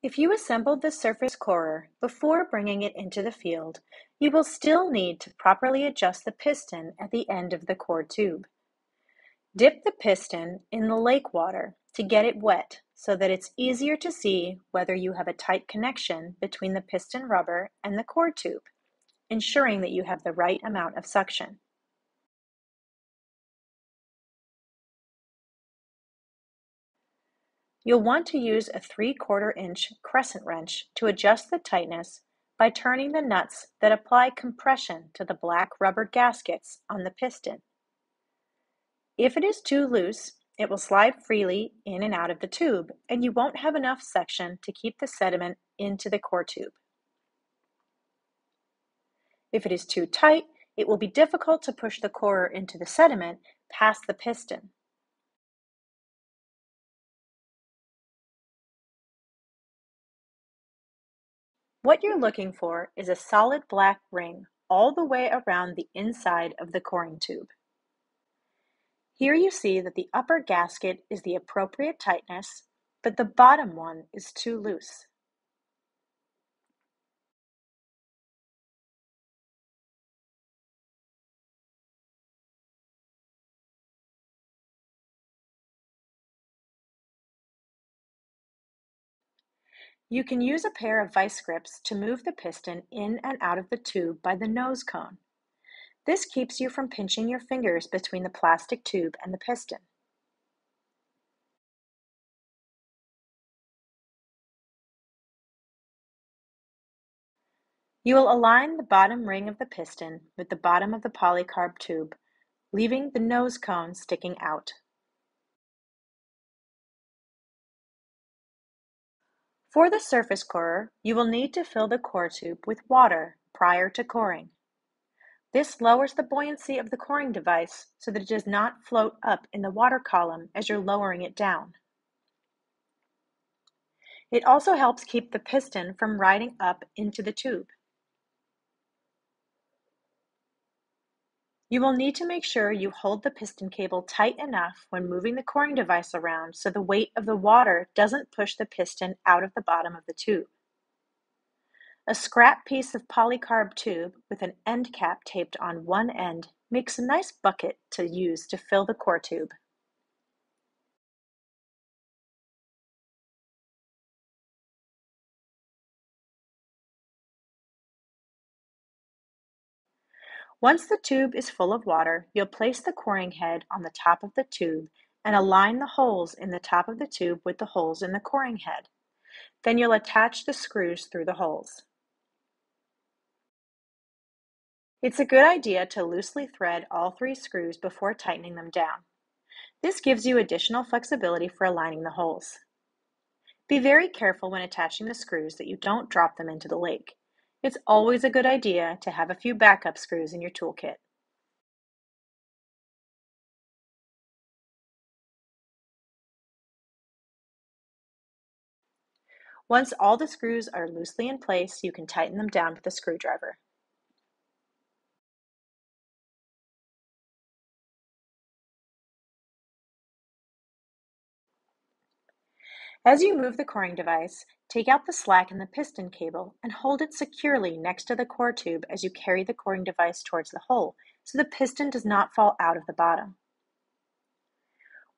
If you assembled the surface corer before bringing it into the field, you will still need to properly adjust the piston at the end of the core tube. Dip the piston in the lake water to get it wet so that it's easier to see whether you have a tight connection between the piston rubber and the core tube, ensuring that you have the right amount of suction. You'll want to use a 3/4 inch crescent wrench to adjust the tightness by turning the nuts that apply compression to the black rubber gaskets on the piston. If it is too loose, it will slide freely in and out of the tube, and you won't have enough suction to keep the sediment into the core tube. If it is too tight, it will be difficult to push the corer into the sediment past the piston. What you're looking for is a solid black ring all the way around the inside of the coring tube. Here you see that the upper gasket is the appropriate tightness, but the bottom one is too loose. You can use a pair of vice grips to move the piston in and out of the tube by the nose cone. This keeps you from pinching your fingers between the plastic tube and the piston. You will align the bottom ring of the piston with the bottom of the polycarb tube, leaving the nose cone sticking out. For the surface corer, you will need to fill the core tube with water prior to coring. This lowers the buoyancy of the coring device so that it does not float up in the water column as you're lowering it down. It also helps keep the piston from riding up into the tube. You will need to make sure you hold the piston cable tight enough when moving the coring device around so the weight of the water doesn't push the piston out of the bottom of the tube. A scrap piece of polycarb tube with an end cap taped on one end makes a nice bucket to use to fill the core tube. Once the tube is full of water, you'll place the coring head on the top of the tube and align the holes in the top of the tube with the holes in the coring head. Then you'll attach the screws through the holes. It's a good idea to loosely thread all 3 screws before tightening them down. This gives you additional flexibility for aligning the holes. Be very careful when attaching the screws that you don't drop them into the lake. It's always a good idea to have a few backup screws in your toolkit. Once all the screws are loosely in place, you can tighten them down with a screwdriver. As you move the coring device, take out the slack in the piston cable and hold it securely next to the core tube as you carry the coring device towards the hole, so the piston does not fall out of the bottom.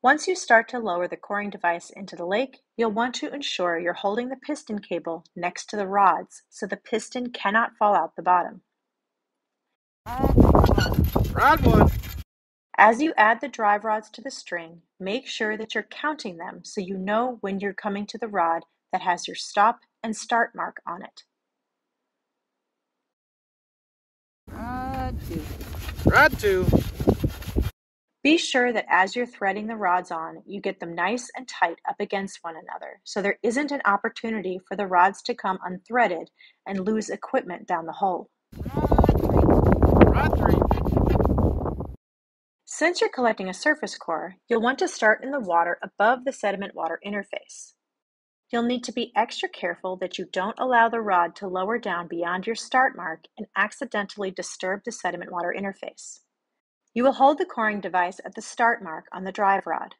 Once you start to lower the coring device into the lake, you'll want to ensure you're holding the piston cable next to the rods so the piston cannot fall out the bottom. Rod one. As you add the drive rods to the string, make sure that you're counting them so you know when you're coming to the rod that has your stop and start mark on it. Rod two. Rod two. Be sure that as you're threading the rods on, you get them nice and tight up against one another so there isn't an opportunity for the rods to come unthreaded and lose equipment down the hole. Rod three. Since you're collecting a surface core, you'll want to start in the water above the sediment water interface. You'll need to be extra careful that you don't allow the rod to lower down beyond your start mark and accidentally disturb the sediment water interface. You will hold the coring device at the start mark on the drive rod.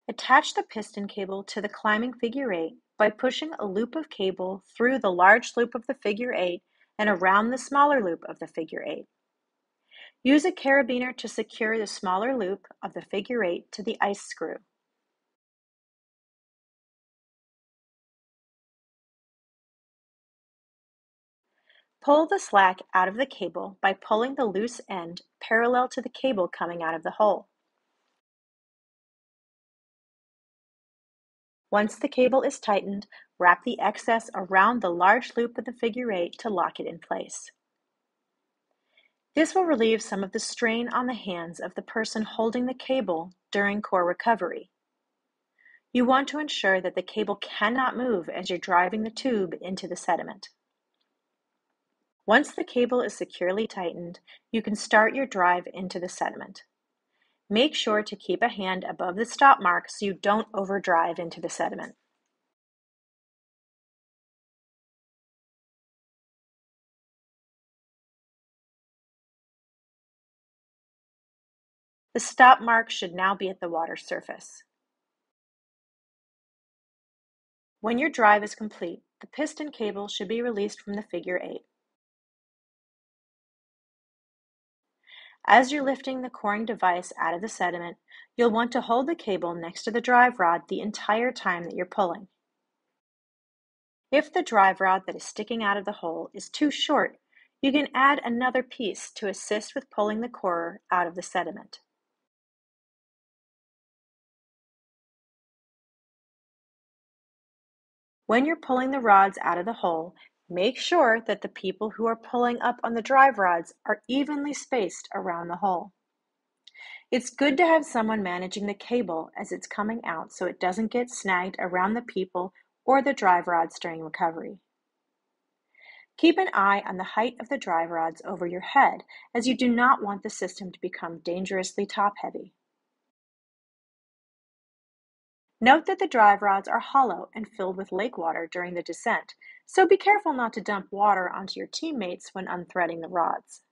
Attach the piston cable to the climbing figure eight by pushing a loop of cable through the large loop of the figure eight and around the smaller loop of the figure eight. Use a carabiner to secure the smaller loop of the figure eight to the ice screw. Pull the slack out of the cable by pulling the loose end parallel to the cable coming out of the hole. Once the cable is tightened, wrap the excess around the large loop of the figure eight to lock it in place. This will relieve some of the strain on the hands of the person holding the cable during core recovery. You want to ensure that the cable cannot move as you're driving the tube into the sediment. Once the cable is securely tightened, you can start your drive into the sediment. Make sure to keep a hand above the stop mark so you don't overdrive into the sediment. The stop mark should now be at the water surface. When your drive is complete, the piston cable should be released from the figure eight. As you're lifting the coring device out of the sediment, you'll want to hold the cable next to the drive rod the entire time that you're pulling. If the drive rod that is sticking out of the hole is too short, you can add another piece to assist with pulling the corer out of the sediment. When you're pulling the rods out of the hole, make sure that the people who are pulling up on the drive rods are evenly spaced around the hole. It's good to have someone managing the cable as it's coming out so it doesn't get snagged around the people or the drive rods during recovery. Keep an eye on the height of the drive rods over your head, as you do not want the system to become dangerously top-heavy. Note that the drive rods are hollow and filled with lake water during the descent, so be careful not to dump water onto your teammates when unthreading the rods.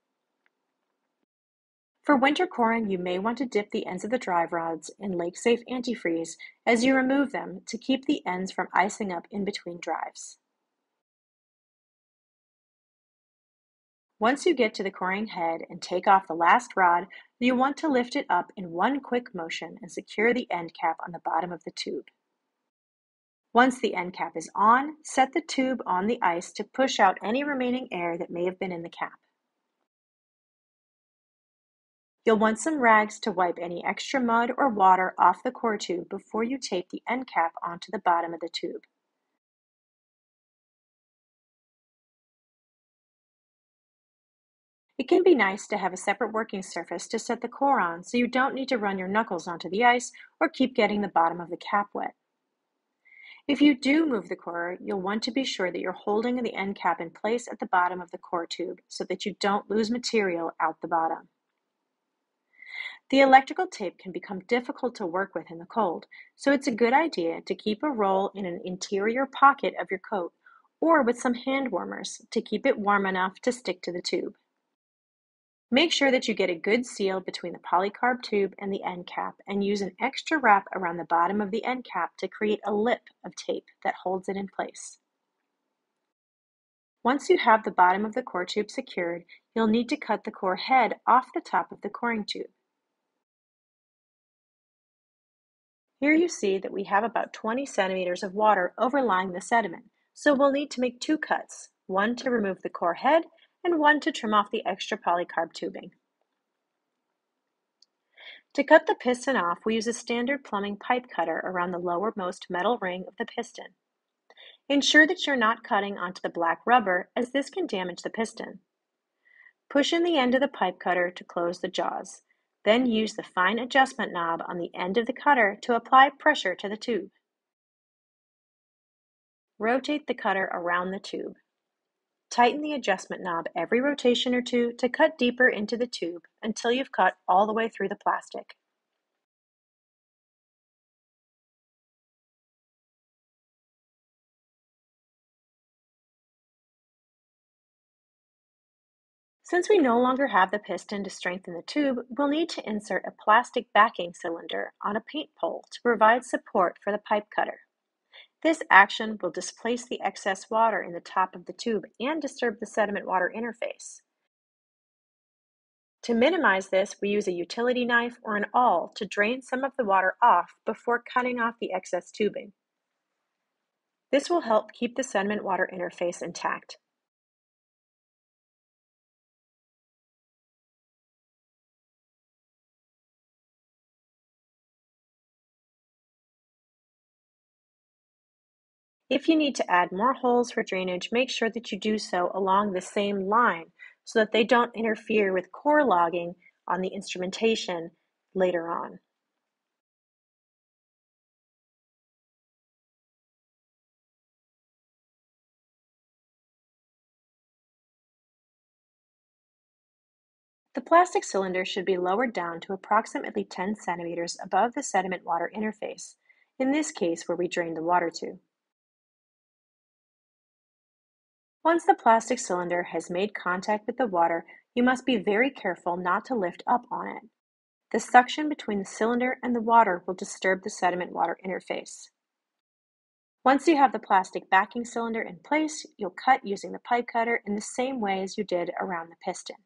For winter coring, you may want to dip the ends of the drive rods in lake-safe antifreeze as you remove them to keep the ends from icing up in between drives. Once you get to the coring head and take off the last rod, you want to lift it up in one quick motion and secure the end cap on the bottom of the tube. Once the end cap is on, set the tube on the ice to push out any remaining air that may have been in the cap. You'll want some rags to wipe any extra mud or water off the core tube before you tape the end cap onto the bottom of the tube. It can be nice to have a separate working surface to set the core on so you don't need to run your knuckles onto the ice or keep getting the bottom of the cap wet. If you do move the core, you'll want to be sure that you're holding the end cap in place at the bottom of the core tube so that you don't lose material out the bottom. The electrical tape can become difficult to work with in the cold, so it's a good idea to keep a roll in an interior pocket of your coat or with some hand warmers to keep it warm enough to stick to the tube. Make sure that you get a good seal between the polycarb tube and the end cap and use an extra wrap around the bottom of the end cap to create a lip of tape that holds it in place. Once you have the bottom of the core tube secured, you'll need to cut the core head off the top of the coring tube. Here you see that we have about 20 centimeters of water overlying the sediment, so we'll need to make two cuts, one to remove the core head and one to trim off the extra polycarb tubing. To cut the piston off, we use a standard plumbing pipe cutter around the lowermost metal ring of the piston. Ensure that you're not cutting onto the black rubber, as this can damage the piston. Push in the end of the pipe cutter to close the jaws. Then use the fine adjustment knob on the end of the cutter to apply pressure to the tube. Rotate the cutter around the tube. Tighten the adjustment knob every rotation or two to cut deeper into the tube until you've cut all the way through the plastic. Since we no longer have the piston to strengthen the tube, we'll need to insert a plastic backing cylinder on a paint pole to provide support for the pipe cutter. This action will displace the excess water in the top of the tube and disturb the sediment-water interface. To minimize this, we use a utility knife or an awl to drain some of the water off before cutting off the excess tubing. This will help keep the sediment-water interface intact. If you need to add more holes for drainage, make sure that you do so along the same line so that they don't interfere with core logging on the instrumentation later on. The plastic cylinder should be lowered down to approximately 10 centimeters above the sediment-water interface, in this case where we drained the water to. Once the plastic cylinder has made contact with the water, you must be very careful not to lift up on it. The suction between the cylinder and the water will disturb the sediment-water interface. Once you have the plastic backing cylinder in place, you'll cut using the pipe cutter in the same way as you did around the piston.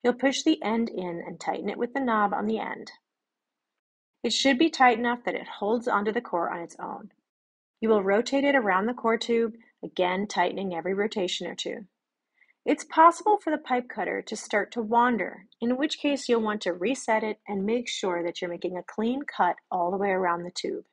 You'll push the end in and tighten it with the knob on the end. It should be tight enough that it holds onto the core on its own. You will rotate it around the core tube, again tightening every rotation or two. It's possible for the pipe cutter to start to wander, in which case you'll want to reset it and make sure that you're making a clean cut all the way around the tube.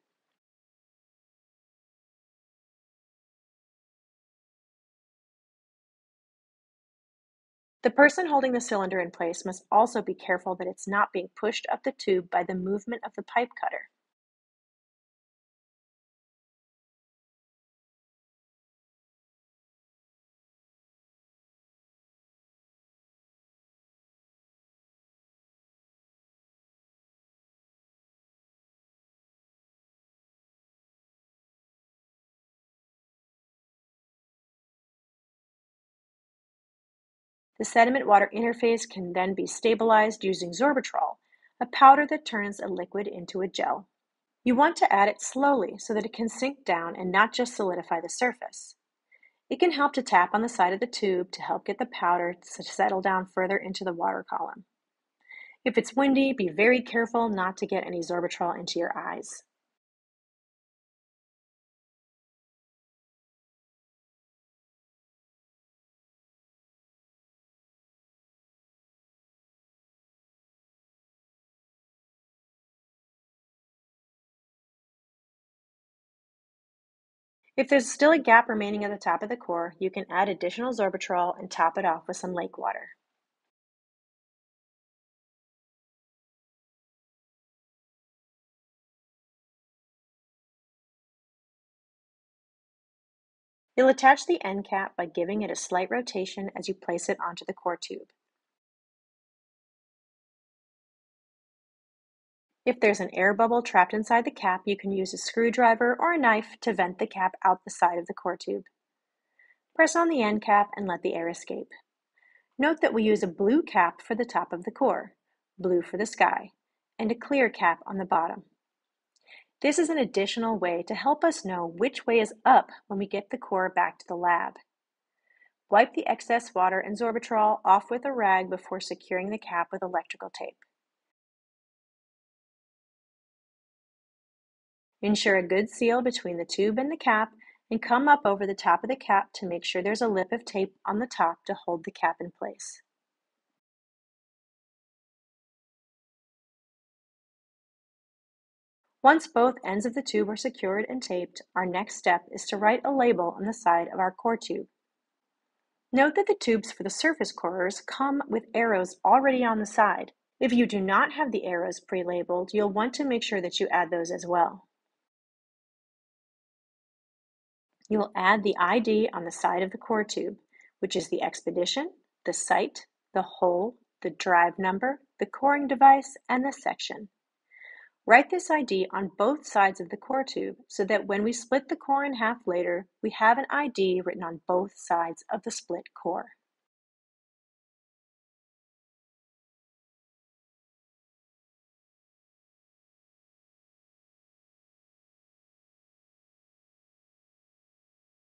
The person holding the cylinder in place must also be careful that it's not being pushed up the tube by the movement of the pipe cutter. The sediment-water interface can then be stabilized using Zorbitrol, a powder that turns a liquid into a gel. You want to add it slowly so that it can sink down and not just solidify the surface. It can help to tap on the side of the tube to help get the powder to settle down further into the water column. If it's windy, be very careful not to get any Zorbitrol into your eyes. If there's still a gap remaining at the top of the core, you can add additional Zorbitrol and top it off with some lake water. You'll attach the end cap by giving it a slight rotation as you place it onto the core tube. If there's an air bubble trapped inside the cap, you can use a screwdriver or a knife to vent the cap out the side of the core tube. Press on the end cap and let the air escape. Note that we use a blue cap for the top of the core, blue for the sky, and a clear cap on the bottom. This is an additional way to help us know which way is up when we get the core back to the lab. Wipe the excess water and Zorbitrol off with a rag before securing the cap with electrical tape. Ensure a good seal between the tube and the cap and come up over the top of the cap to make sure there's a lip of tape on the top to hold the cap in place. Once both ends of the tube are secured and taped, our next step is to write a label on the side of our core tube. Note that the tubes for the surface corers come with arrows already on the side. If you do not have the arrows pre-labeled, you'll want to make sure that you add those as well. You will add the ID on the side of the core tube, which is the expedition, the site, the hole, the drive number, the coring device, and the section. Write this ID on both sides of the core tube so that when we split the core in half later, we have an ID written on both sides of the split core.